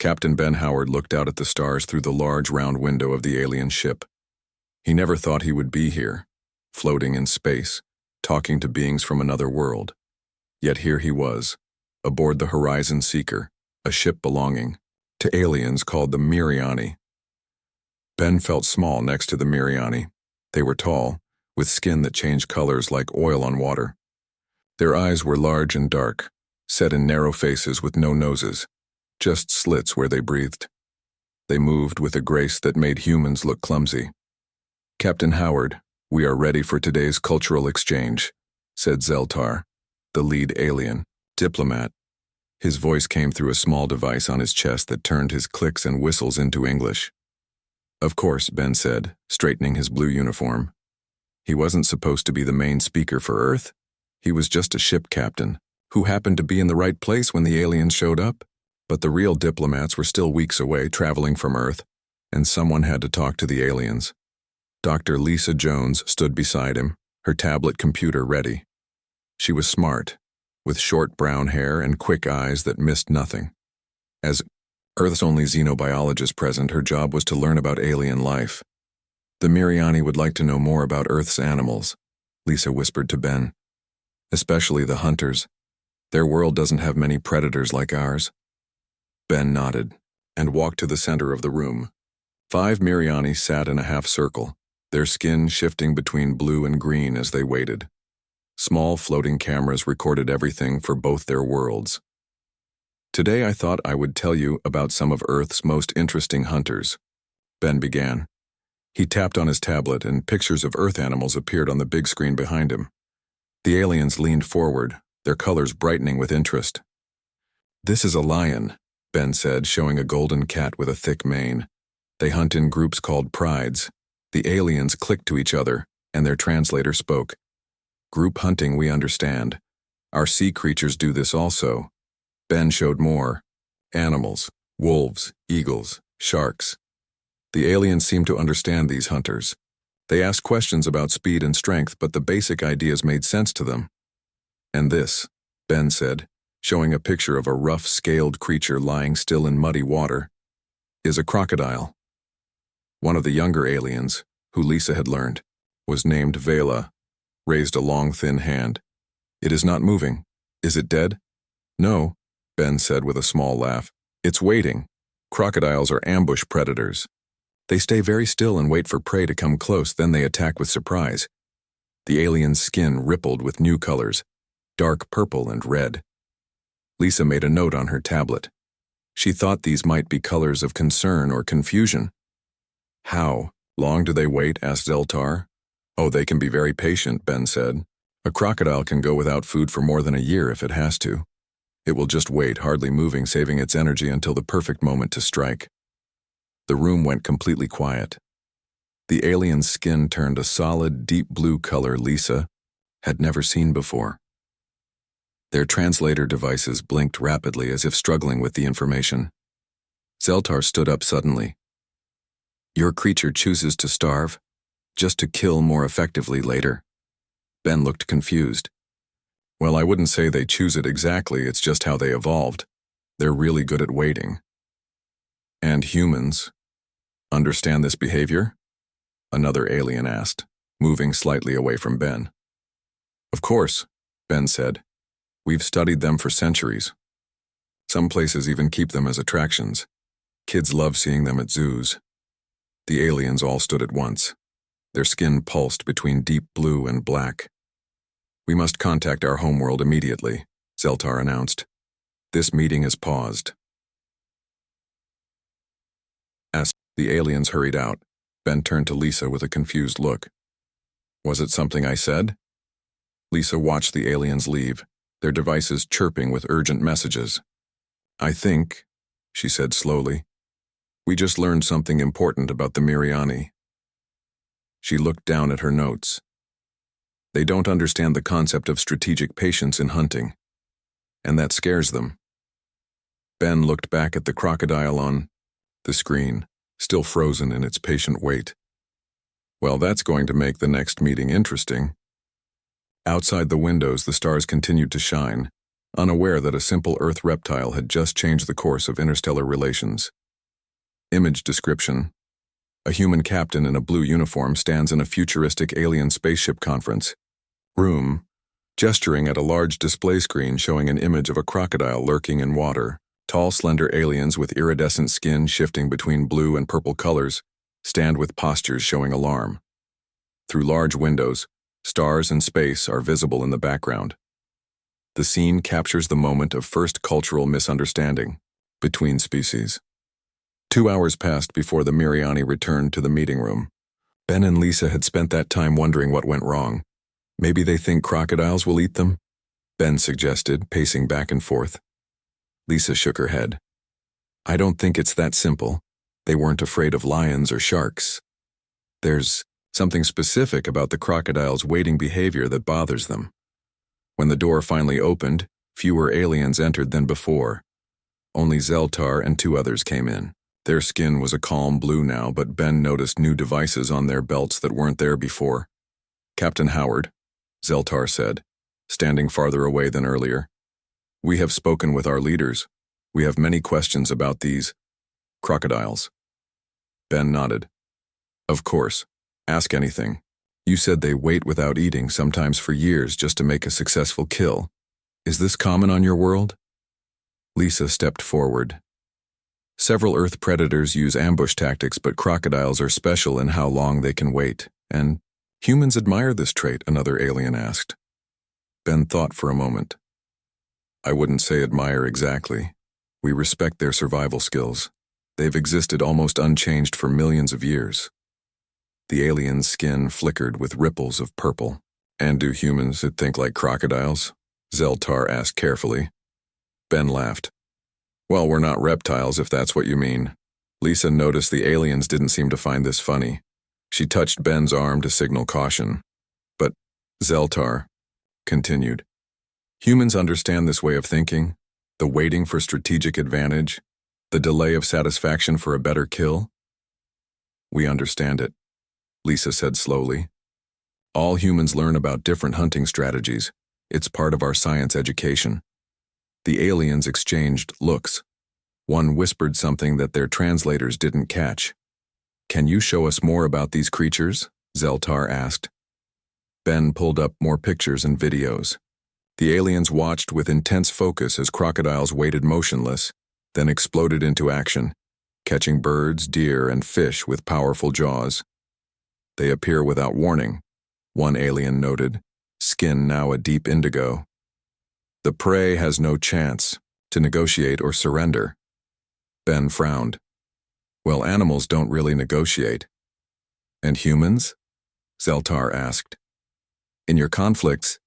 Captain Ben Howard looked out at the stars through the large round window of the alien ship. He never thought he would be here, floating in space, talking to beings from another world. Yet here he was, aboard the Horizon Seeker, a ship belonging to aliens called the Miriani. Ben felt small next to the Miriani. They were tall, with skin that changed colors like oil on water. Their eyes were large and dark, set in narrow faces with no noses, just slits where they breathed. They moved with a grace that made humans look clumsy. "Captain Howard, we are ready for today's cultural exchange," said Zeltar, the lead alien, diplomat. His voice came through a small device on his chest that turned his clicks and whistles into English. "Of course," Ben said, straightening his blue uniform. He wasn't supposed to be the main speaker for Earth. He was just a ship captain, who happened to be in the right place when the aliens showed up. But the real diplomats were still weeks away, traveling from Earth, and someone had to talk to the aliens. Dr. Lisa Jones stood beside him, her tablet computer ready. She was smart, with short brown hair and quick eyes that missed nothing. As Earth's only xenobiologist present, her job was to learn about alien life. "The Miriani would like to know more about Earth's animals," Lisa whispered to Ben. "Especially the hunters. Their world doesn't have many predators like ours." Ben nodded and walked to the center of the room. 5 Miriani sat in a half circle, their skin shifting between blue and green as they waited. Small floating cameras recorded everything for both their worlds. "Today I thought I would tell you about some of Earth's most interesting hunters," Ben began. He tapped on his tablet and pictures of Earth animals appeared on the big screen behind him. The aliens leaned forward, their colors brightening with interest. "This is a lion," Ben said, showing a golden cat with a thick mane. "They hunt in groups called prides." The aliens clicked to each other, and their translator spoke. "Group hunting, we understand. Our sea creatures do this also." Ben showed more. Animals, wolves, eagles, sharks. The aliens seemed to understand these hunters. They asked questions about speed and strength, but the basic ideas made sense to them. "And this," Ben said, showing a picture of a rough, scaled creature lying still in muddy water, "is a crocodile." One of the younger aliens, who Lisa had learned, was named Vela, raised a long, thin hand. "It is not moving. Is it dead?" "No," Ben said with a small laugh. "It's waiting. Crocodiles are ambush predators. They stay very still and wait for prey to come close, then they attack with surprise." The alien's skin rippled with new colors, dark purple and red. Lisa made a note on her tablet. She thought these might be colors of concern or confusion. "How long do they wait?" asked Zeltar. "Oh, they can be very patient," Ben said. "A crocodile can go without food for more than a year if it has to. It will just wait, hardly moving, saving its energy until the perfect moment to strike." The room went completely quiet. The alien's skin turned a solid, deep blue color Lisa had never seen before. Their translator devices blinked rapidly as if struggling with the information. Zeltar stood up suddenly. "Your creature chooses to starve, just to kill more effectively later." Ben looked confused. "Well, I wouldn't say they choose it exactly, it's just how they evolved. They're really good at waiting." "And humans understand this behavior?" another alien asked, moving slightly away from Ben. "Of course," Ben said. "We've studied them for centuries. Some places even keep them as attractions. Kids love seeing them at zoos." The aliens all stood at once. Their skin pulsed between deep blue and black. "We must contact our homeworld immediately," Zeltar announced. "This meeting is paused." As the aliens hurried out, Ben turned to Lisa with a confused look. "Was it something I said?" Lisa watched the aliens leave, their devices chirping with urgent messages. "I think," she said slowly, "we just learned something important about the Miriani." She looked down at her notes. "They don't understand the concept of strategic patience in hunting, and that scares them." Ben looked back at the crocodile on the screen, still frozen in its patient wait. "Well, that's going to make the next meeting interesting." Outside the windows, the stars continued to shine, unaware that a simple Earth reptile had just changed the course of interstellar relations. Image description. A human captain in a blue uniform stands in a futuristic alien spaceship conference room, gesturing at a large display screen showing an image of a crocodile lurking in water. Tall, slender aliens with iridescent skin shifting between blue and purple colors stand with postures showing alarm. Through large windows, stars and space are visible in the background. The scene captures the moment of first cultural misunderstanding between species. 2 hours passed before the Miriani returned to the meeting room. Ben and Lisa had spent that time wondering what went wrong. Maybe they think crocodiles will eat them? Ben suggested, pacing back and forth. Lisa shook her head. I don't think it's that simple. They weren't afraid of lions or sharks. There's something specific about the crocodile's waiting behavior that bothers them. When the door finally opened, fewer aliens entered than before. Only Zeltar and 2 others came in. Their skin was a calm blue now, but Ben noticed new devices on their belts that weren't there before. Captain Howard, Zeltar said, standing farther away than earlier. We have spoken with our leaders. We have many questions about these crocodiles. Ben nodded. Of course. Ask anything. You said they wait without eating, sometimes for years, just to make a successful kill. Is this common on your world? Lisa stepped forward. Several Earth predators use ambush tactics, but crocodiles are special in how long they can wait. And humans admire this trait, another alien asked. Ben thought for a moment. I wouldn't say admire exactly. We respect their survival skills. They've existed almost unchanged for millions of years. The alien's skin flickered with ripples of purple. And do humans think like crocodiles? Zeltar asked carefully. Ben laughed. Well, we're not reptiles, if that's what you mean. Lisa noticed the aliens didn't seem to find this funny. She touched Ben's arm to signal caution. But Zeltar continued. Humans understand this way of thinking, the waiting for strategic advantage, the delay of satisfaction for a better kill. We understand it, Lisa said slowly. All humans learn about different hunting strategies. It's part of our science education. The aliens exchanged looks. One whispered something that their translators didn't catch. Can you show us more about these creatures? Zeltar asked. Ben pulled up more pictures and videos. The aliens watched with intense focus as crocodiles waited motionless, then exploded into action, catching birds, deer, and fish with powerful jaws. They appear without warning, one alien noted, skin now a deep indigo. The prey has no chance to negotiate or surrender. Ben frowned. Well, animals don't really negotiate. And humans? Zeltar asked. In your conflicts,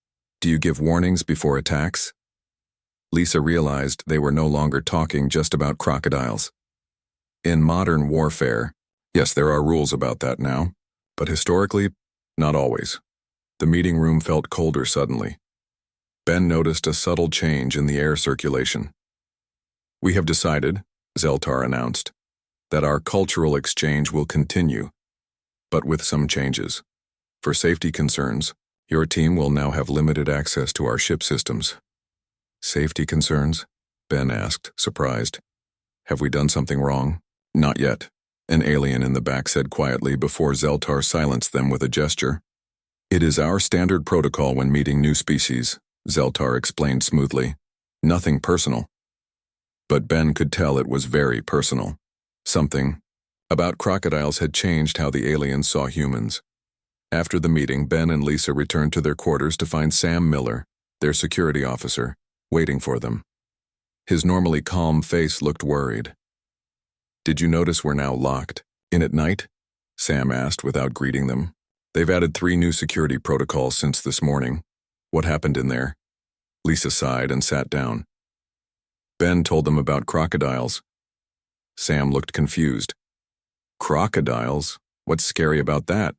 do you give warnings before attacks? Lisa realized they were no longer talking just about crocodiles. In modern warfare, yes, there are rules about that now, but historically, not always. The meeting room felt colder suddenly. Ben noticed a subtle change in the air circulation. We have decided, Zeltar announced, that our cultural exchange will continue, but with some changes. For safety concerns, your team will now have limited access to our ship systems. Safety concerns? Ben asked, surprised. Have we done something wrong? Not yet, an alien in the back said quietly before Zeltar silenced them with a gesture. It is our standard protocol when meeting new species, Zeltar explained smoothly. Nothing personal. But Ben could tell it was very personal. Something about crocodiles had changed how the aliens saw humans. After the meeting, Ben and Lisa returned to their quarters to find Sam Miller, their security officer, waiting for them. His normally calm face looked worried. Did you notice we're now locked in at night? Sam asked without greeting them. They've added 3 new security protocols since this morning. What happened in there? Lisa sighed and sat down. Ben told them about crocodiles. Sam looked confused. Crocodiles? What's scary about that?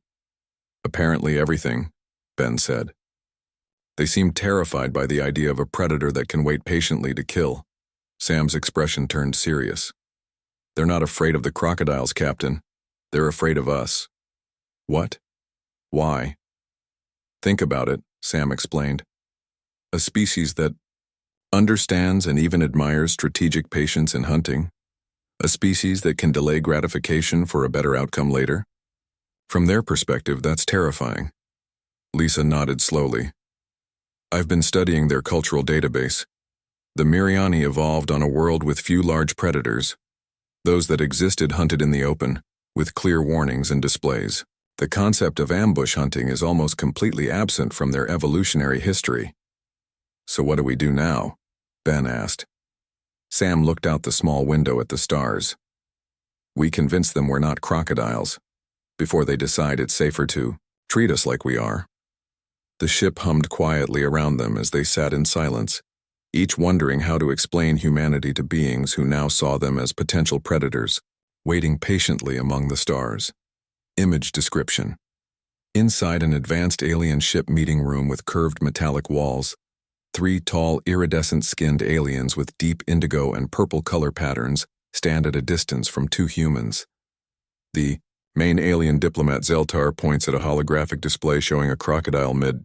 Apparently everything, Ben said. They seemed terrified by the idea of a predator that can wait patiently to kill. Sam's expression turned serious. They're not afraid of the crocodiles, Captain. They're afraid of us. What? Why? Think about it, Sam explained. A species that understands and even admires strategic patience in hunting, a species that can delay gratification for a better outcome later. From their perspective, that's terrifying. Lisa nodded slowly. I've been studying their cultural database. The Miriani evolved on a world with few large predators. Those that existed hunted in the open, with clear warnings and displays. The concept of ambush hunting is almost completely absent from their evolutionary history. So what do we do now? Ben asked. Sam looked out the small window at the stars. We convince them we're not crocodiles, before they decide it's safer to treat us like we are. The ship hummed quietly around them as they sat in silence, each wondering how to explain humanity to beings who now saw them as potential predators, waiting patiently among the stars. Image description. Inside an advanced alien ship meeting room with curved metallic walls, 3 tall, iridescent-skinned aliens with deep indigo and purple color patterns stand at a distance from 2 humans. The main alien diplomat Zeltar points at a holographic display showing a crocodile mid.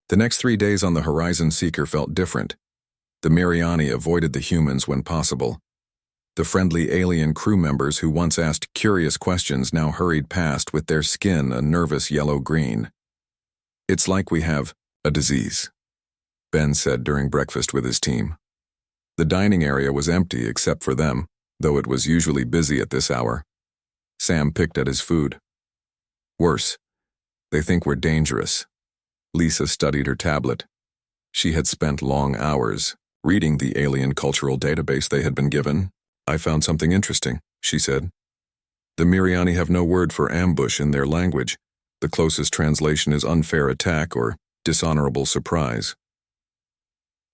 The next 3 days on the Horizon Seeker felt different. The Miriani avoided the humans when possible. The friendly alien crew members who once asked curious questions now hurried past with their skin a nervous yellow-green. It's like we have a disease, Ben said during breakfast with his team. The dining area was empty except for them, though it was usually busy at this hour. Sam picked at his food. Worse, they think we're dangerous. Lisa studied her tablet. She had spent long hours reading the alien cultural database they had been given. I found something interesting, she said. The Miriani have no word for ambush in their language. The closest translation is unfair attack or dishonorable surprise.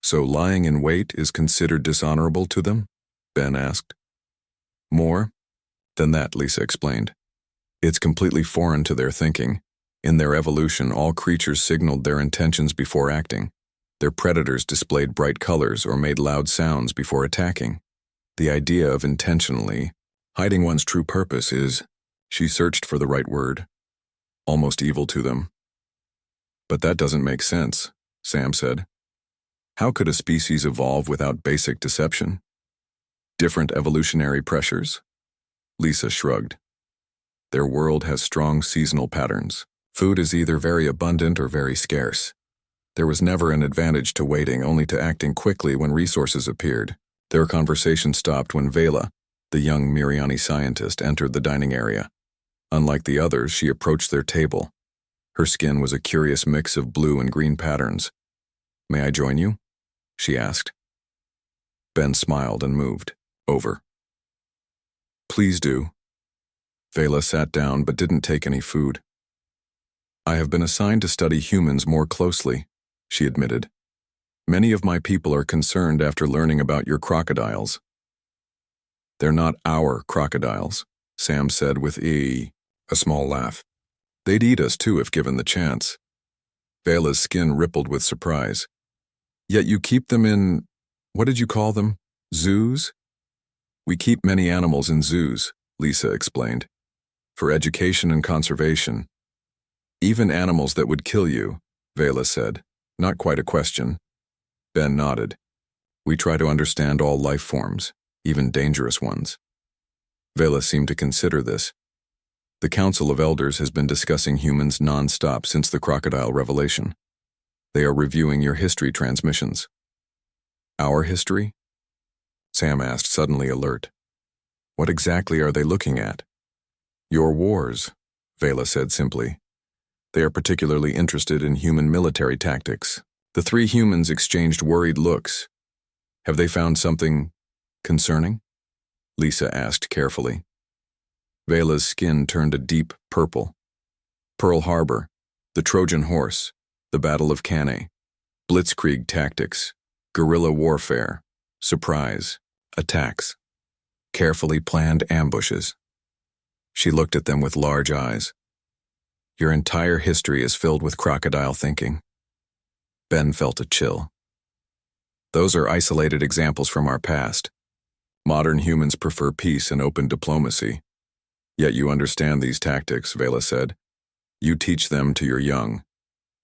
So lying in wait is considered dishonorable to them? Ben asked. More than that, Lisa explained. It's completely foreign to their thinking. In their evolution, all creatures signaled their intentions before acting. Their predators displayed bright colors or made loud sounds before attacking. The idea of intentionally hiding one's true purpose is, she searched for the right word, almost evil to them. But that doesn't make sense, Sam said. How could a species evolve without basic deception? Different evolutionary pressures? Lisa shrugged. Their world has strong seasonal patterns. Food is either very abundant or very scarce. There was never an advantage to waiting, only to acting quickly when resources appeared. Their conversation stopped when Vela, the young Miriani scientist, entered the dining area. Unlike the others, she approached their table. Her skin was a curious mix of blue and green patterns. May I join you? She asked. Ben smiled and moved over. Please do. Vela sat down but didn't take any food. I have been assigned to study humans more closely, she admitted. Many of my people are concerned after learning about your crocodiles. They're not our crocodiles, Sam said with a small laugh. They'd eat us too if given the chance. Vela's skin rippled with surprise. Yet you keep them in, what did you call them? Zoos? We keep many animals in zoos, Lisa explained. For education and conservation. Even animals that would kill you, Vela said. Not quite a question. Ben nodded. We try to understand all life forms, even dangerous ones. Vela seemed to consider this. The Council of Elders has been discussing humans non-stop since the crocodile revelation. They are reviewing your history transmissions. Our history? Sam asked, suddenly alert. What exactly are they looking at? Your wars, Vela said simply. They are particularly interested in human military tactics. The 3 humans exchanged worried looks. Have they found something concerning? Lisa asked carefully. Vela's skin turned a deep purple. Pearl Harbor, the Trojan Horse, the Battle of Cannae, blitzkrieg tactics, guerrilla warfare, surprise, attacks, carefully planned ambushes. She looked at them with large eyes. Your entire history is filled with crocodile thinking. Ben felt a chill. Those are isolated examples from our past. Modern humans prefer peace and open diplomacy. Yet you understand these tactics, Vela said. You teach them to your young.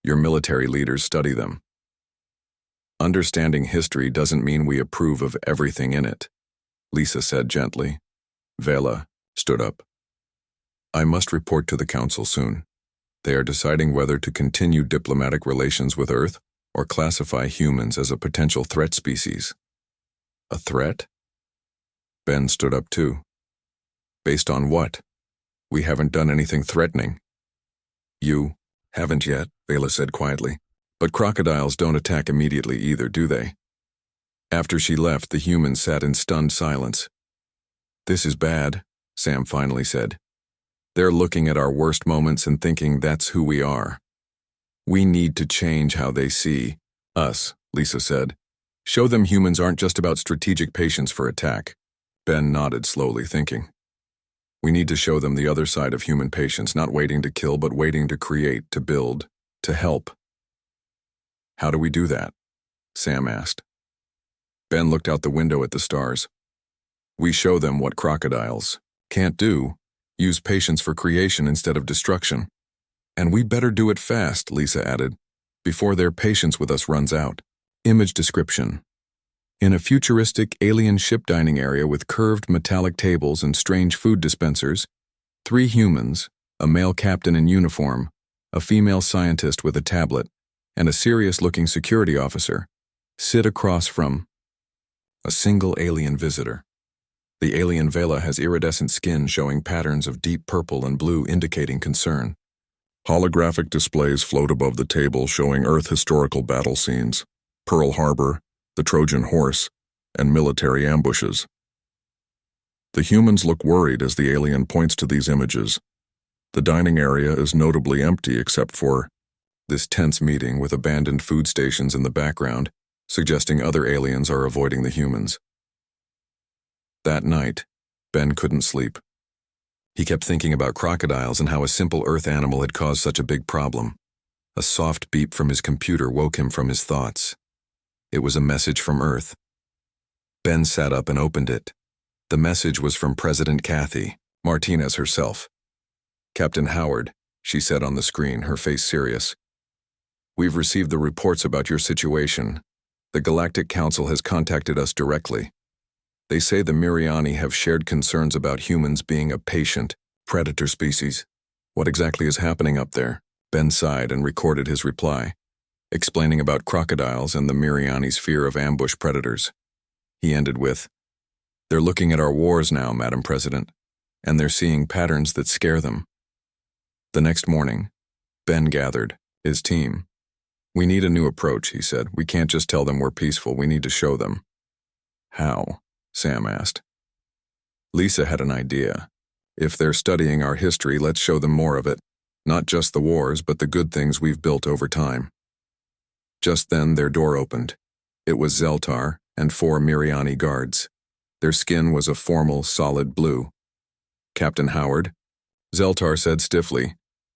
Your military leaders study them. Understanding history doesn't mean we approve of everything in it, Lisa said gently. Vela stood up. I must report to the council soon. They are deciding whether to continue diplomatic relations with Earth or classify humans as a potential threat species. A threat? Ben stood up too. Based on what? We haven't done anything threatening. You haven't yet, Vela said quietly. But crocodiles don't attack immediately either, do they? After she left, the humans sat in stunned silence. This is bad, Sam finally said. They're looking at our worst moments and thinking that's who we are. We need to change how they see us, Lisa said. Show them humans aren't just about strategic patience for attack. Ben nodded slowly, thinking. We need to show them the other side of human patience, not waiting to kill, but waiting to create, to build, to help. How do we do that? Sam asked. Ben looked out the window at the stars. We show them what crocodiles can't do, use patience for creation instead of destruction. And we better do it fast, Lisa added, before their patience with us runs out. Image description. In a futuristic alien ship dining area with curved metallic tables and strange food dispensers, 3 humans, a male captain in uniform, a female scientist with a tablet, and a serious-looking security officer, sit across from a single alien visitor. The alien Vela has iridescent skin showing patterns of deep purple and blue indicating concern. Holographic displays float above the table showing Earth historical battle scenes, Pearl Harbor, the Trojan Horse, and military ambushes. The humans look worried as the alien points to these images. The dining area is notably empty except for this tense meeting with abandoned food stations in the background, suggesting other aliens are avoiding the humans. That night, Ben couldn't sleep. He kept thinking about crocodiles and how a simple Earth animal had caused such a big problem. A soft beep from his computer woke him from his thoughts. It was a message from Earth. Ben sat up and opened it. The message was from President Kathy Martinez herself. Captain Howard, she said on the screen, her face serious. We've received the reports about your situation. The Galactic Council has contacted us directly. They say the Miriani have shared concerns about humans being a patient predator species. What exactly is happening up there? Ben sighed and recorded his reply, explaining about crocodiles and the Miriani's fear of ambush predators. He ended with, They're looking at our wars now, Madam President, and they're seeing patterns that scare them. The next morning, Ben gathered his team. We need a new approach, he said. We can't just tell them we're peaceful, we need to show them. How? Sam asked. Lisa had an idea. If they're studying our history, let's show them more of it. Not just the wars, but the good things we've built over time. Just then, their door opened. It was Zeltar and 4 Miriani guards. Their skin was a formal, solid blue. Captain Howard, Zeltar said stiffly,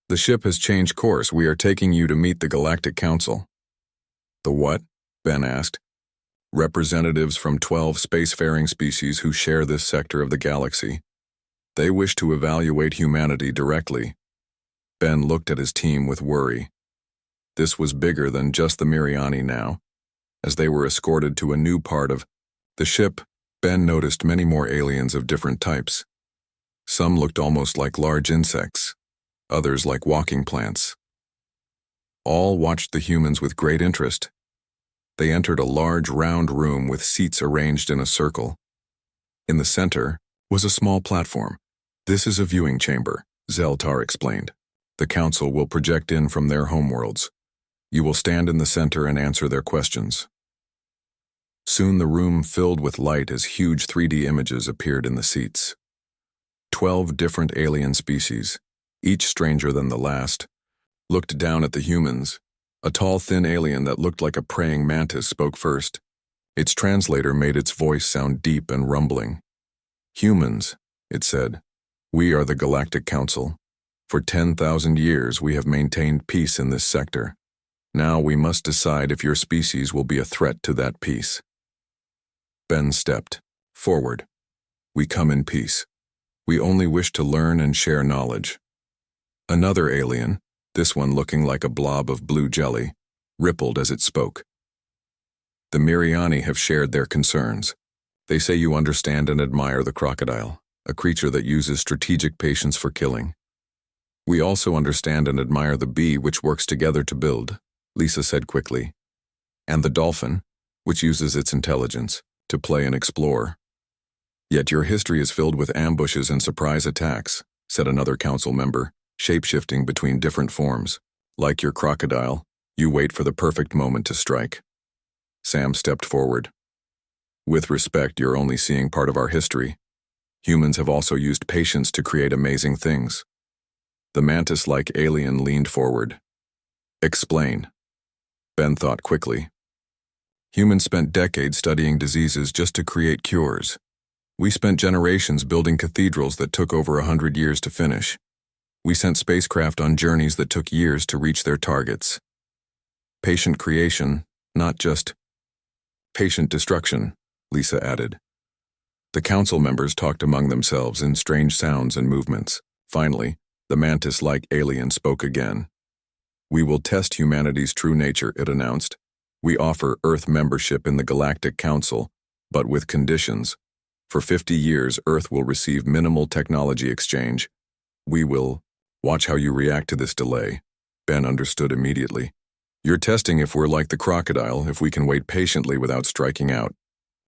the ship has changed course. We are taking you to meet the Galactic Council. The what? Ben asked. Representatives from 12 spacefaring species who share this sector of the galaxy. They wish to evaluate humanity directly. Ben looked at his team with worry. This was bigger than just the Miriani now. As they were escorted to a new part of the ship, Ben noticed many more aliens of different types. Some looked almost like large insects, others like walking plants. All watched the humans with great interest. They entered a large round room with seats arranged in a circle. In the center was a small platform. This is a viewing chamber, Zeltar explained. The council will project in from their homeworlds. You will stand in the center and answer their questions. Soon the room filled with light as huge 3D images appeared in the seats. 12 different alien species, each stranger than the last, looked down at the humans. A tall, thin alien that looked like a praying mantis spoke first. Its translator made its voice sound deep and rumbling. Humans, it said, we are the Galactic Council. For 10,000 years we have maintained peace in this sector. Now we must decide if your species will be a threat to that peace. Ben stepped forward. We come in peace. We only wish to learn and share knowledge. Another alien, this one looking like a blob of blue jelly, rippled as it spoke. The Miriani have shared their concerns. They say you understand and admire the crocodile, a creature that uses strategic patience for killing. We also understand and admire the bee, which works together to build, Lisa said quickly. And the dolphin, which uses its intelligence to play and explore. Yet your history is filled with ambushes and surprise attacks, said another council member, shape-shifting between different forms. Like your crocodile, you wait for the perfect moment to strike. Sam stepped forward. With respect, you're only seeing part of our history. Humans have also used patience to create amazing things. The mantis-like alien leaned forward. Explain. Ben thought quickly. Humans spent decades studying diseases just to create cures. We spent generations building cathedrals that took over 100 years to finish. We sent spacecraft on journeys that took years to reach their targets. Patient creation, not just patient destruction, Lisa added. The council members talked among themselves in strange sounds and movements. Finally, the mantis-like alien spoke again. We will test humanity's true nature, it announced. We offer Earth membership in the Galactic Council, but with conditions. For 50 years, Earth will receive minimal technology exchange. We will watch how you react to this delay. Ben understood immediately. You're testing if we're like the crocodile, if we can wait patiently without striking out.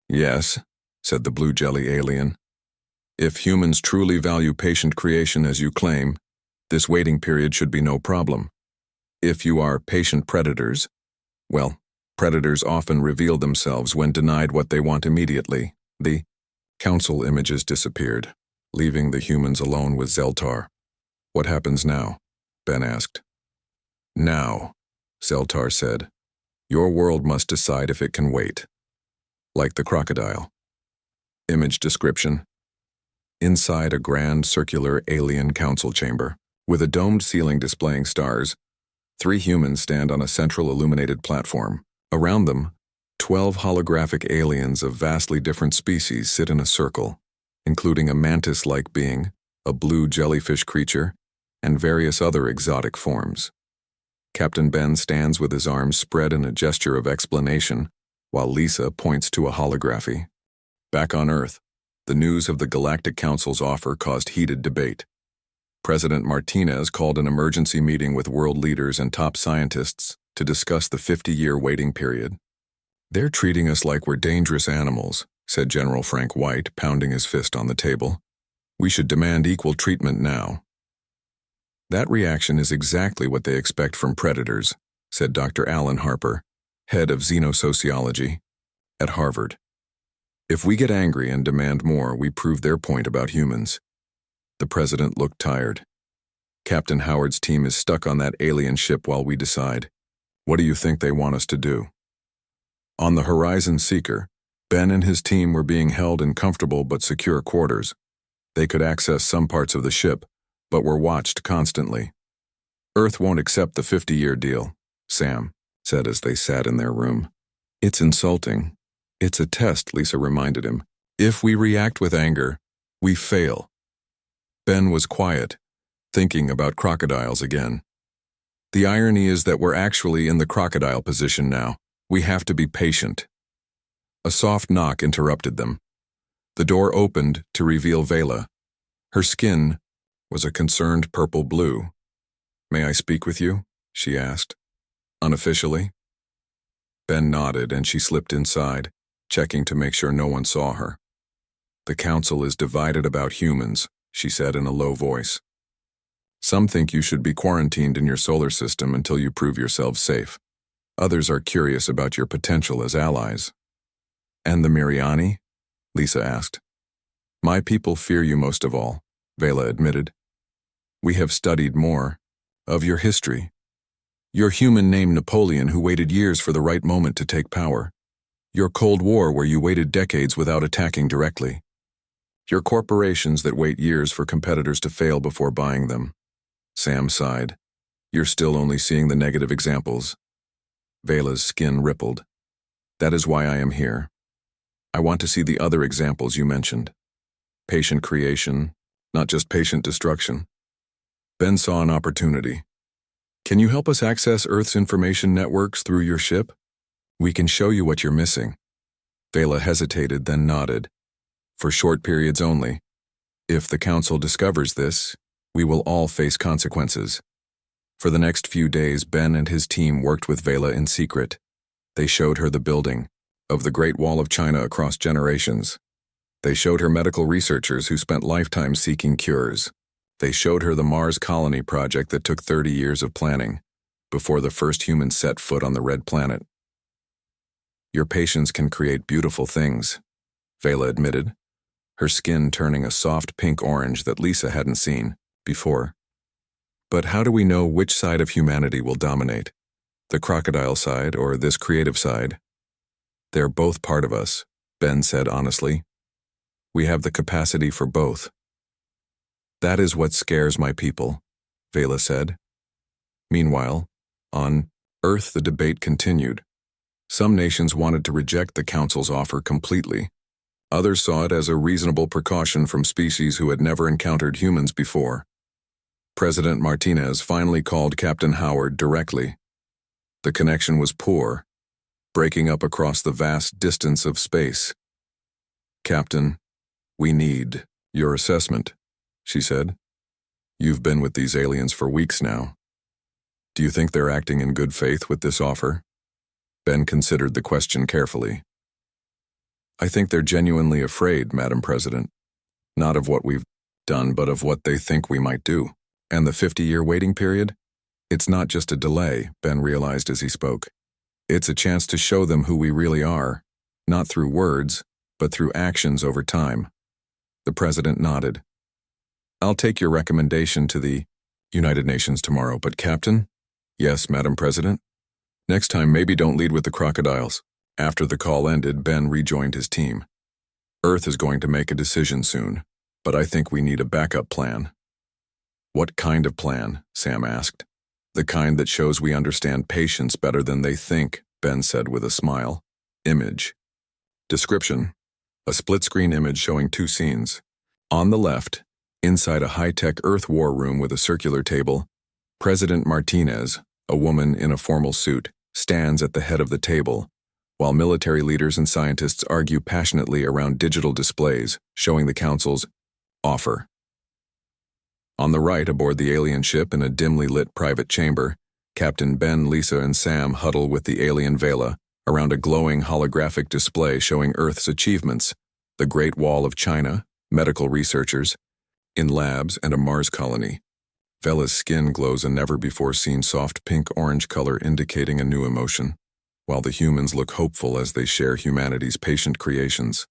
Yes, said the blue jelly alien. If humans truly value patient creation as you claim, this waiting period should be no problem. If you are patient predators, well, predators often reveal themselves when denied what they want immediately. The council images disappeared, leaving the humans alone with Zeltar. What happens now? Ben asked. Now, Zeltar said, your world must decide if it can wait. Like the crocodile. Image description. Inside a grand circular alien council chamber, with a domed ceiling displaying stars, 3 humans stand on a central illuminated platform. Around them, 12 holographic aliens of vastly different species sit in a circle, including a mantis-like being, a blue jellyfish creature, and various other exotic forms. Captain Ben stands with his arms spread in a gesture of explanation, while Lisa points to a holography. Back on Earth, the news of the Galactic Council's offer caused heated debate. President Martinez called an emergency meeting with world leaders and top scientists to discuss the 50-year waiting period. They're treating us like we're dangerous animals, said General Frank White, pounding his fist on the table. We should demand equal treatment now. That reaction is exactly what they expect from predators, said Dr. Alan Harper, head of xenosociology at Harvard. If we get angry and demand more, we prove their point about humans. The president looked tired. Captain Howard's team is stuck on that alien ship while we decide. What do you think they want us to do? On the Horizon Seeker, Ben and his team were being held in comfortable but secure quarters. They could access some parts of the ship, but were watched constantly. Earth won't accept the 50-year deal, Sam said as they sat in their room. It's insulting. It's a test, Lisa reminded him. If we react with anger, we fail. Ben was quiet, thinking about crocodiles again. The irony is that we're actually in the crocodile position now. We have to be patient. A soft knock interrupted them. The door opened to reveal Vela. Her skin was a concerned purple-blue. May I speak with you? She asked. Unofficially? Ben nodded and she slipped inside, checking to make sure no one saw her. The council is divided about humans, she said in a low voice. Some think you should be quarantined in your solar system until you prove yourselves safe. Others are curious about your potential as allies. And the Miriani? Lisa asked. My people fear you most of all, Vela admitted. We have studied more of your history. Your human named Napoleon who waited years for the right moment to take power. Your Cold War where you waited decades without attacking directly. Your corporations that wait years for competitors to fail before buying them. Sam sighed. You're still only seeing the negative examples. Vela's skin rippled. That is why I am here. I want to see the other examples you mentioned. Patient creation, not just patient destruction. Ben saw an opportunity. Can you help us access Earth's information networks through your ship? We can show you what you're missing. Vela hesitated, then nodded. For short periods only. If the council discovers this, we will all face consequences. For the next few days, Ben and his team worked with Vela in secret. They showed her the building of the Great Wall of China across generations. They showed her medical researchers who spent lifetimes seeking cures. They showed her the Mars colony project that took 30 years of planning before the first humans set foot on the red planet. Your patience can create beautiful things, Vela admitted, her skin turning a soft pink-orange that Lisa hadn't seen before. But how do we know which side of humanity will dominate? The crocodile side or this creative side? They're both part of us, Ben said honestly. We have the capacity for both. That is what scares my people, Vela said. Meanwhile, on Earth the debate continued. Some nations wanted to reject the Council's offer completely. Others saw it as a reasonable precaution from species who had never encountered humans before. President Martinez finally called Captain Howard directly. The connection was poor, breaking up across the vast distance of space. Captain, we need your assessment, she said. You've been with these aliens for weeks now. Do you think they're acting in good faith with this offer? Ben considered the question carefully. I think they're genuinely afraid, Madam President. Not of what we've done, but of what they think we might do. And the 50-year waiting period? It's not just a delay, Ben realized as he spoke. It's a chance to show them who we really are, not through words, but through actions over time. The President nodded. I'll take your recommendation to the United Nations tomorrow, but Captain? Yes, Madam President? Next time, maybe don't lead with the crocodiles. After the call ended, Ben rejoined his team. Earth is going to make a decision soon, but I think we need a backup plan. What kind of plan? Sam asked. The kind that shows we understand patience better than they think, Ben said with a smile. Image. Description. A split-screen image showing two scenes. On the left, inside a high-tech Earth war room with a circular table, President Martinez, a woman in a formal suit, stands at the head of the table, while military leaders and scientists argue passionately around digital displays showing the Council's offer. On the right, aboard the alien ship in a dimly lit private chamber, Captain Ben, Lisa, and Sam huddle with the alien Vela around a glowing holographic display showing Earth's achievements, the Great Wall of China, medical researchers, in labs, and a Mars colony. Vela's skin glows a never-before-seen soft pink-orange color indicating a new emotion, while the humans look hopeful as they share humanity's patient creations.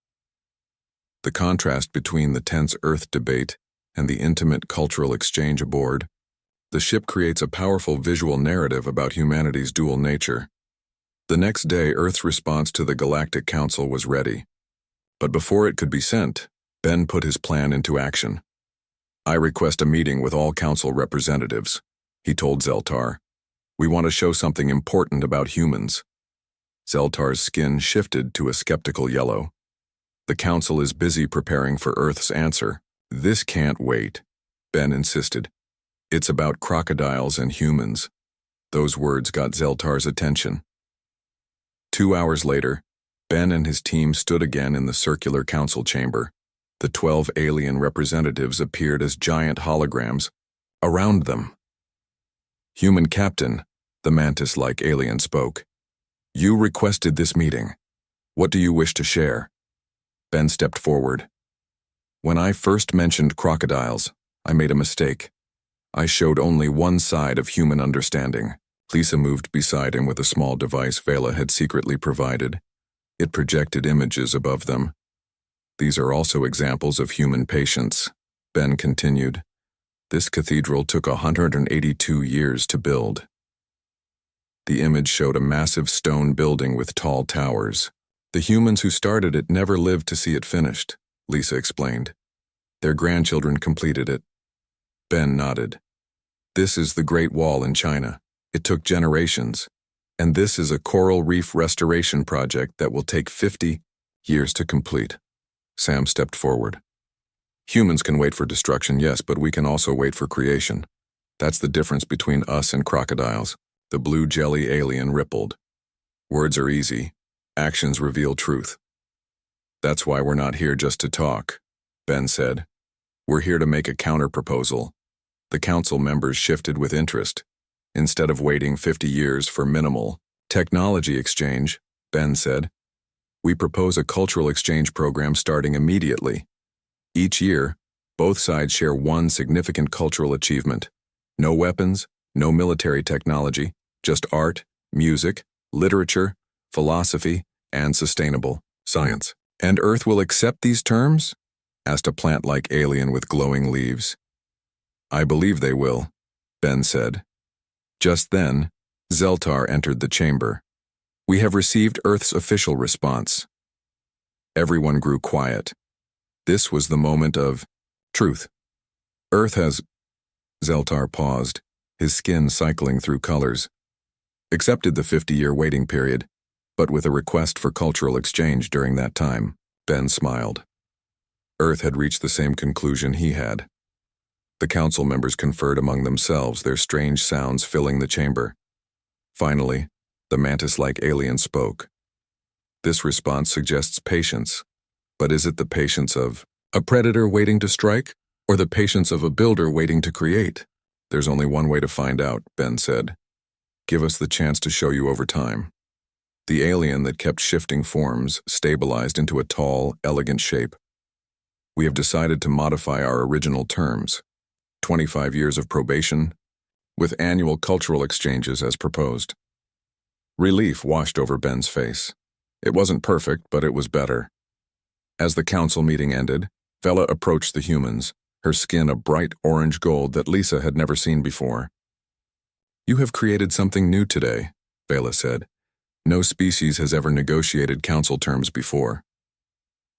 The contrast between the tense Earth debate and the intimate cultural exchange aboard, the ship creates a powerful visual narrative about humanity's dual nature. The next day, Earth's response to the Galactic Council was ready. But before it could be sent, Ben put his plan into action. I request a meeting with all Council representatives, he told Zeltar. We want to show something important about humans. Zeltar's skin shifted to a skeptical yellow. The Council is busy preparing for Earth's answer. This can't wait, Ben insisted. It's about crocodiles and humans. Those words got Zeltar's attention. 2 hours later, Ben and his team stood again in the circular council chamber. The 12 alien representatives appeared as giant holograms around them. Human Captain, the mantis-like alien spoke. You requested this meeting. What do you wish to share? Ben stepped forward. When I first mentioned crocodiles, I made a mistake. I showed only one side of human understanding. Lisa moved beside him with a small device Vela had secretly provided. It projected images above them. These are also examples of human patience, Ben continued. This cathedral took 182 years to build. The image showed a massive stone building with tall towers. The humans who started it never lived to see it finished, Lisa explained. Their grandchildren completed it. Ben nodded. This is the Great Wall in China. It took generations. And this is a coral reef restoration project that will take 50 years to complete. Sam stepped forward. Humans can wait for destruction, yes, but we can also wait for creation. That's the difference between us and crocodiles. The blue jelly alien rippled. Words are easy. Actions reveal truth. That's why we're not here just to talk, Ben said. We're here to make a counter-proposal. The council members shifted with interest. Instead of waiting 50 years for minimal technology exchange, Ben said, we propose a cultural exchange program starting immediately. Each year, both sides share one significant cultural achievement. No weapons, no military technology, just art, music, literature, philosophy, and sustainable science. And Earth will accept these terms? Asked a plant-like alien with glowing leaves. I believe they will, Ben said. Just then, Zeltar entered the chamber. We have received Earth's official response. Everyone grew quiet. This was the moment of truth. Earth has... Zeltar paused, his skin cycling through colors. Accepted the 50-year waiting period, but with a request for cultural exchange during that time, Ben smiled. Earth had reached the same conclusion he had. The council members conferred among themselves, their strange sounds filling the chamber. Finally, the mantis-like alien spoke. This response suggests patience, but is it the patience of a predator waiting to strike, or the patience of a builder waiting to create? There's only one way to find out, Ben said. Give us the chance to show you over time. The alien that kept shifting forms stabilized into a tall, elegant shape. We have decided to modify our original terms. 25 years of probation, with annual cultural exchanges as proposed. Relief washed over Ben's face. It wasn't perfect, but it was better. As the council meeting ended, Vela approached the humans, her skin a bright orange gold that Lisa had never seen before. You have created something new today, Vela said. No species has ever negotiated council terms before.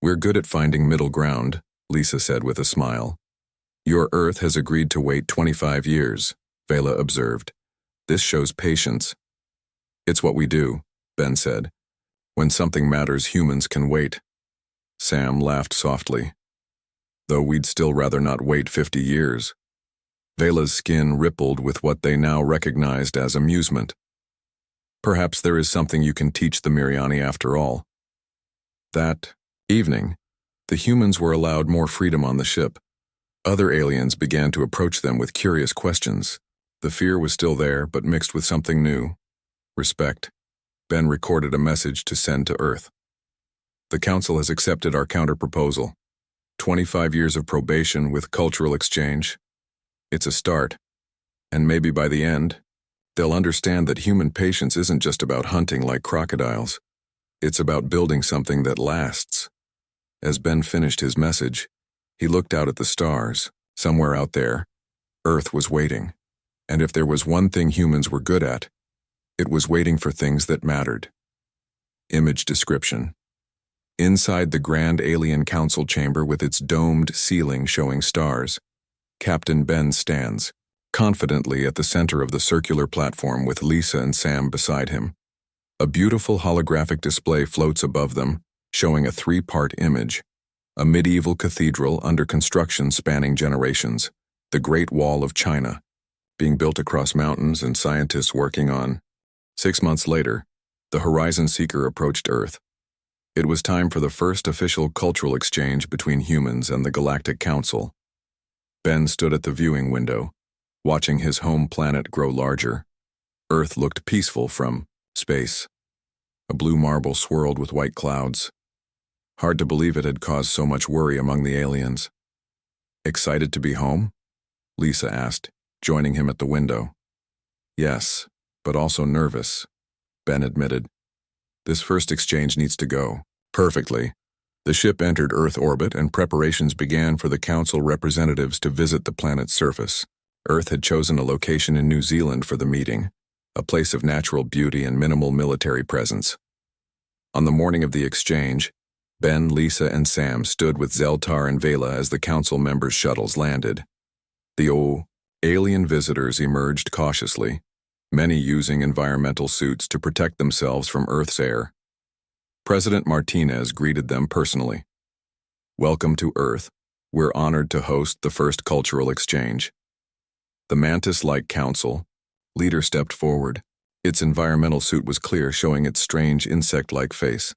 We're good at finding middle ground, Lisa said with a smile. Your Earth has agreed to wait 25 years, Vela observed. This shows patience. It's what we do, Ben said. When something matters, humans can wait. Sam laughed softly. Though we'd still rather not wait 50 years. Vela's skin rippled with what they now recognized as amusement. Perhaps there is something you can teach the Miriani after all. That evening, the humans were allowed more freedom on the ship. Other aliens began to approach them with curious questions. The fear was still there, but mixed with something new. Respect. Ben recorded a message to send to Earth. The Council has accepted our counter-proposal. 25 years of probation with cultural exchange. It's a start. And maybe by the end, they'll understand that human patience isn't just about hunting like crocodiles. It's about building something that lasts. As Ben finished his message, he looked out at the stars. Somewhere out there, Earth was waiting. And if there was one thing humans were good at, it was waiting for things that mattered. Image description. Inside the grand alien council chamber with its domed ceiling showing stars, Captain Ben stands, confidently at the center of the circular platform with Lisa and Sam beside him. A beautiful holographic display floats above them, showing a three-part image. A medieval cathedral under construction spanning generations, the Great Wall of China, being built across mountains and scientists working on. 6 months later, the Horizon Seeker approached Earth. It was time for the first official cultural exchange between humans and the Galactic Council. Ben stood at the viewing window, watching his home planet grow larger. Earth looked peaceful from space. A blue marble swirled with white clouds. Hard to believe it had caused so much worry among the aliens. Excited to be home? Lisa asked, joining him at the window. Yes, but also nervous, Ben admitted. This first exchange needs to go perfectly. The ship entered Earth orbit and preparations began for the Council representatives to visit the planet's surface. Earth had chosen a location in New Zealand for the meeting, a place of natural beauty and minimal military presence. On the morning of the exchange, Ben, Lisa, and Sam stood with Zeltar and Vela as the council members' shuttles landed. The alien visitors emerged cautiously, many using environmental suits to protect themselves from Earth's air. President Martinez greeted them personally. Welcome to Earth. We're honored to host the first cultural exchange. The mantis-like council leader stepped forward. Its environmental suit was clear, showing its strange insect-like face.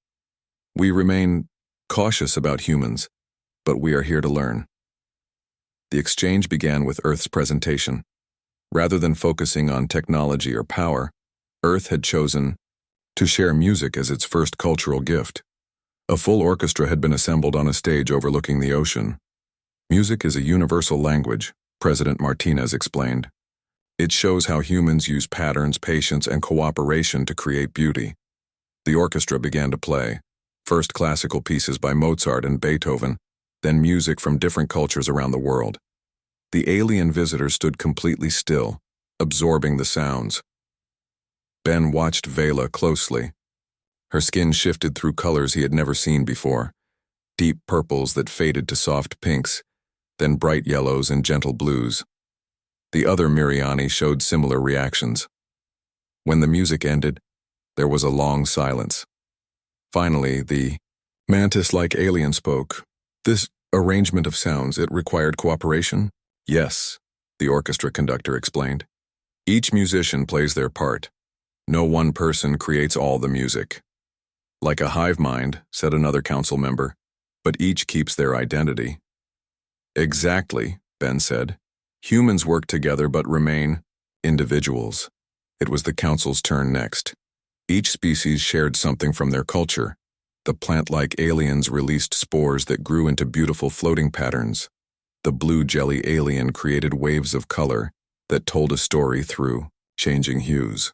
"We remain cautious about humans, but we are here to learn." The exchange began with Earth's presentation. Rather than focusing on technology or power, Earth had chosen to share music as its first cultural gift. A full orchestra had been assembled on a stage overlooking the ocean. "Music is a universal language," President Martinez explained. "It shows how humans use patterns, patience, and cooperation to create beauty." The orchestra began to play, first classical pieces by Mozart and Beethoven, then music from different cultures around the world. The alien visitor stood completely still, absorbing the sounds. Ben watched Vela closely. Her skin shifted through colors he had never seen before, deep purples that faded to soft pinks, then bright yellows and gentle blues. The other Miriani showed similar reactions. When the music ended, there was a long silence. Finally, the mantis-like alien spoke. "This arrangement of sounds, it required cooperation?" "Yes," the orchestra conductor explained. "Each musician plays their part. No one person creates all the music." "Like a hive mind," said another council member, "but each keeps their identity." "Exactly," Ben said. "Humans work together but remain individuals." It was the council's turn next. Each species shared something from their culture. The plant-like aliens released spores that grew into beautiful floating patterns. The blue jelly alien created waves of color that told a story through changing hues.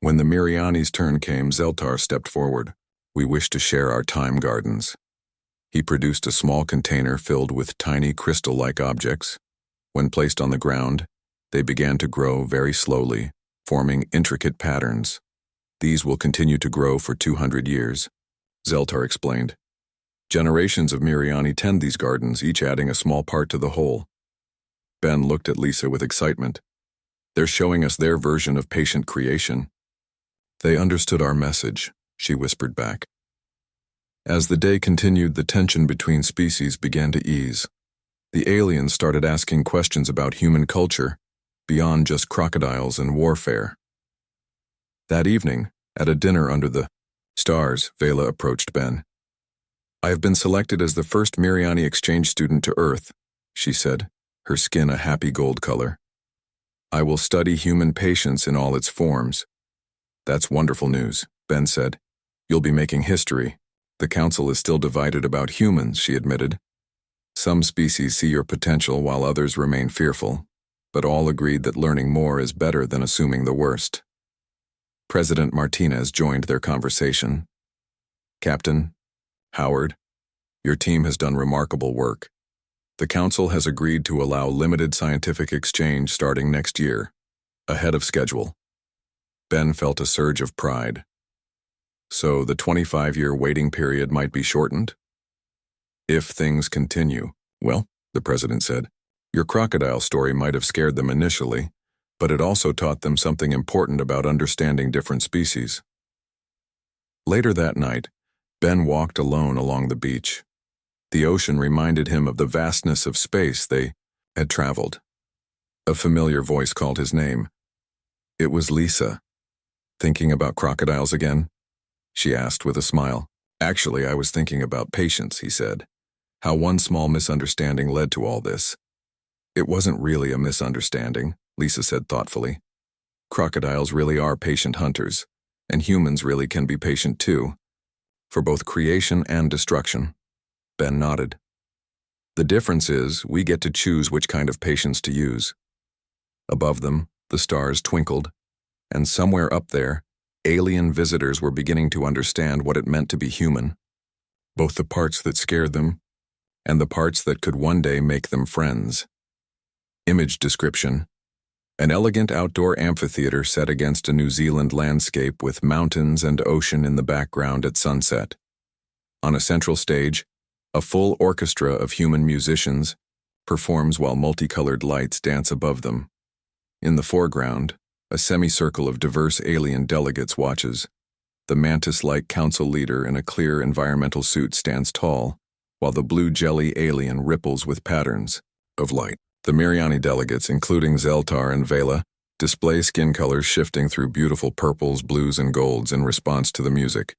When the Miriani's turn came, Zeltar stepped forward. "We wish to share our time gardens." He produced a small container filled with tiny crystal-like objects. When placed on the ground, they began to grow very slowly, forming intricate patterns. "These will continue to grow for 200 years, Zeltar explained. "Generations of Miriani tend these gardens, each adding a small part to the whole." Ben looked at Lisa with excitement. "They're showing us their version of patient creation." "They understood our message," she whispered back. As the day continued, the tension between species began to ease. The aliens started asking questions about human culture, beyond just crocodiles and warfare. That evening, at a dinner under the stars, Vela approached Ben. "I have been selected as the first Miriani exchange student to Earth," she said, her skin a happy gold color. "I will study human patience in all its forms." "That's wonderful news," Ben said. "You'll be making history." "The council is still divided about humans," she admitted. "Some species see your potential while others remain fearful, but all agreed that learning more is better than assuming the worst." President Martinez joined their conversation. "Captain Howard, your team has done remarkable work. The council has agreed to allow limited scientific exchange starting next year, ahead of schedule." Ben felt a surge of pride. "So the 25-year waiting period might be shortened?" "If things continue." "Well," the president said, "your crocodile story might have scared them initially, but it also taught them something important about understanding different species." Later that night, Ben walked alone along the beach. The ocean reminded him of the vastness of space they had traveled. A familiar voice called his name. It was Lisa. "Thinking about crocodiles again?" she asked with a smile. "Actually, I was thinking about patience," he said. "How one small misunderstanding led to all this." "It wasn't really a misunderstanding," Lisa said thoughtfully. "Crocodiles really are patient hunters, and humans really can be patient too, for both creation and destruction." Ben nodded. "The difference is we get to choose which kind of patience to use." Above them, the stars twinkled, and somewhere up there, alien visitors were beginning to understand what it meant to be human, both the parts that scared them and the parts that could one day make them friends. Image description: an elegant outdoor amphitheater set against a New Zealand landscape with mountains and ocean in the background at sunset. On a central stage, a full orchestra of human musicians performs while multicolored lights dance above them. In the foreground, a semicircle of diverse alien delegates watches. The mantis-like council leader in a clear environmental suit stands tall, while the blue jelly alien ripples with patterns of light. The Miriani delegates, including Zeltar and Vela, display skin colors shifting through beautiful purples, blues, and golds in response to the music.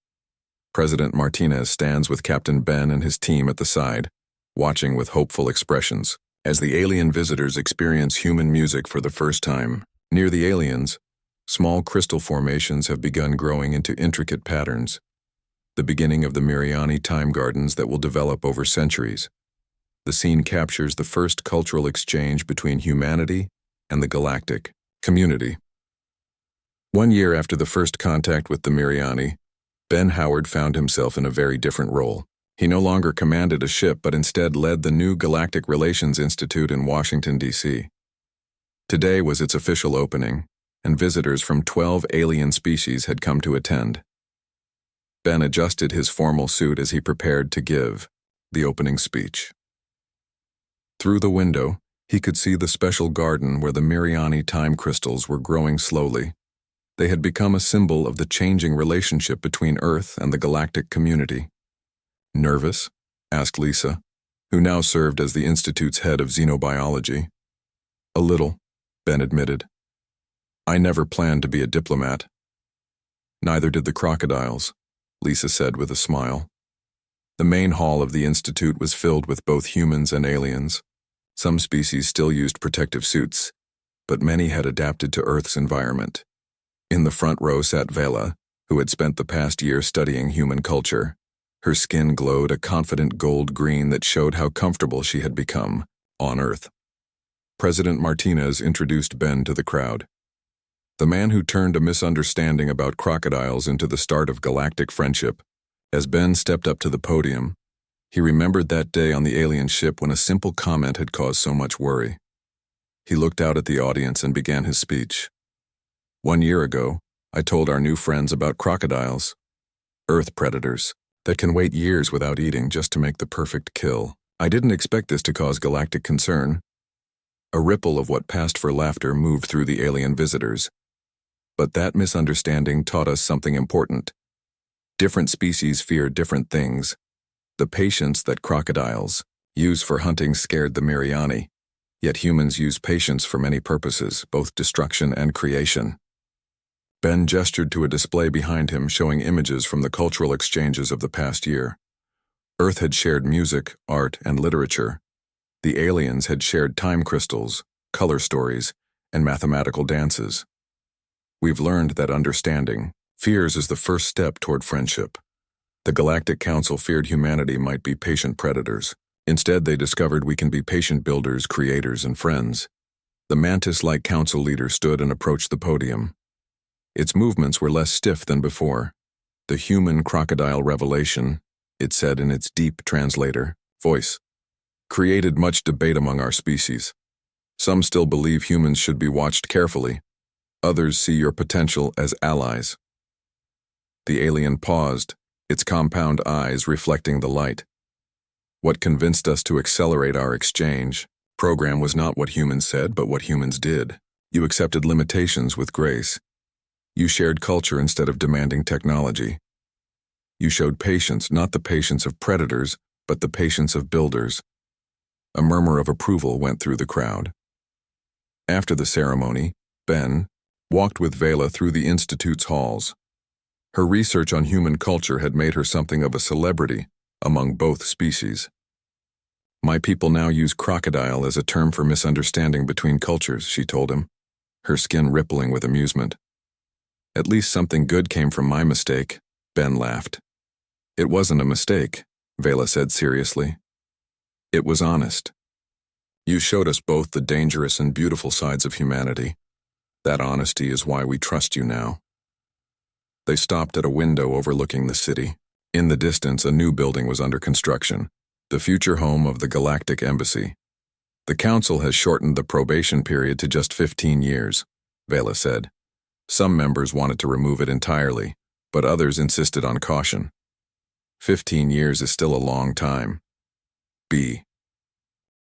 President Martinez stands with Captain Ben and his team at the side, watching with hopeful expressions, as the alien visitors experience human music for the first time. Near the aliens, small crystal formations have begun growing into intricate patterns, the beginning of the Miriani time gardens that will develop over centuries. The scene captures the first cultural exchange between humanity and the galactic community. 1 year after the first contact with the Miriani, Ben Howard found himself in a very different role. He no longer commanded a ship, but instead led the new Galactic Relations Institute in Washington, D.C. Today was its official opening, and visitors from 12 alien species had come to attend. Ben adjusted his formal suit as he prepared to give the opening speech. Through the window, he could see the special garden where the Miriani time crystals were growing slowly. They had become a symbol of the changing relationship between Earth and the galactic community. "Nervous?" asked Lisa, who now served as the Institute's head of xenobiology. "A little," Ben admitted. "I never planned to be a diplomat." "Neither did the crocodiles," Lisa said with a smile. The main hall of the Institute was filled with both humans and aliens. Some species still used protective suits, but many had adapted to Earth's environment. In the front row sat Vela, who had spent the past year studying human culture. Her skin glowed a confident gold green that showed how comfortable she had become on Earth. President Martinez introduced Ben to the crowd. The man who turned a misunderstanding about crocodiles into the start of galactic friendship. As Ben stepped up to the podium, he remembered that day on the alien ship when a simple comment had caused so much worry. He looked out at the audience and began his speech. 1 year ago, I told our new friends about crocodiles, Earth predators, that can wait years without eating just to make the perfect kill. I didn't expect this to cause galactic concern. A ripple of what passed for laughter moved through the alien visitors. But that misunderstanding taught us something important. Different species fear different things. The patience that crocodiles use for hunting scared the Miriani, yet humans use patience for many purposes, both destruction and creation. Ben gestured to a display behind him showing images from the cultural exchanges of the past year. Earth had shared music, art, and literature. The aliens had shared time crystals, color stories, and mathematical dances. We've learned that understanding fears is the first step toward friendship. The Galactic Council feared humanity might be patient predators. Instead, they discovered we can be patient builders, creators, and friends. The mantis-like council leader stood and approached the podium. Its movements were less stiff than before. "The human crocodile revelation," it said in its deep translator voice, "created much debate among our species. Some still believe humans should be watched carefully. Others see your potential as allies." The alien paused, its compound eyes reflecting the light. "What convinced us to accelerate our exchange program was not what humans said, but what humans did. You accepted limitations with grace. You shared culture instead of demanding technology. You showed patience, not the patience of predators, but the patience of builders." A murmur of approval went through the crowd. After the ceremony, Ben walked with Vela through the Institute's halls. Her research on human culture had made her something of a celebrity among both species. "My people now use crocodile as a term for misunderstanding between cultures," she told him, her skin rippling with amusement. "At least something good came from my mistake," Ben laughed. "It wasn't a mistake," Vela said seriously. "It was honest. You showed us both the dangerous and beautiful sides of humanity. That honesty is why we trust you now." They stopped at a window overlooking the city. In the distance, a new building was under construction, the future home of the Galactic Embassy. "The Council has shortened the probation period to just 15 years, Vela said. Some members wanted to remove it entirely, but others insisted on caution. 15 years is still a long time. B.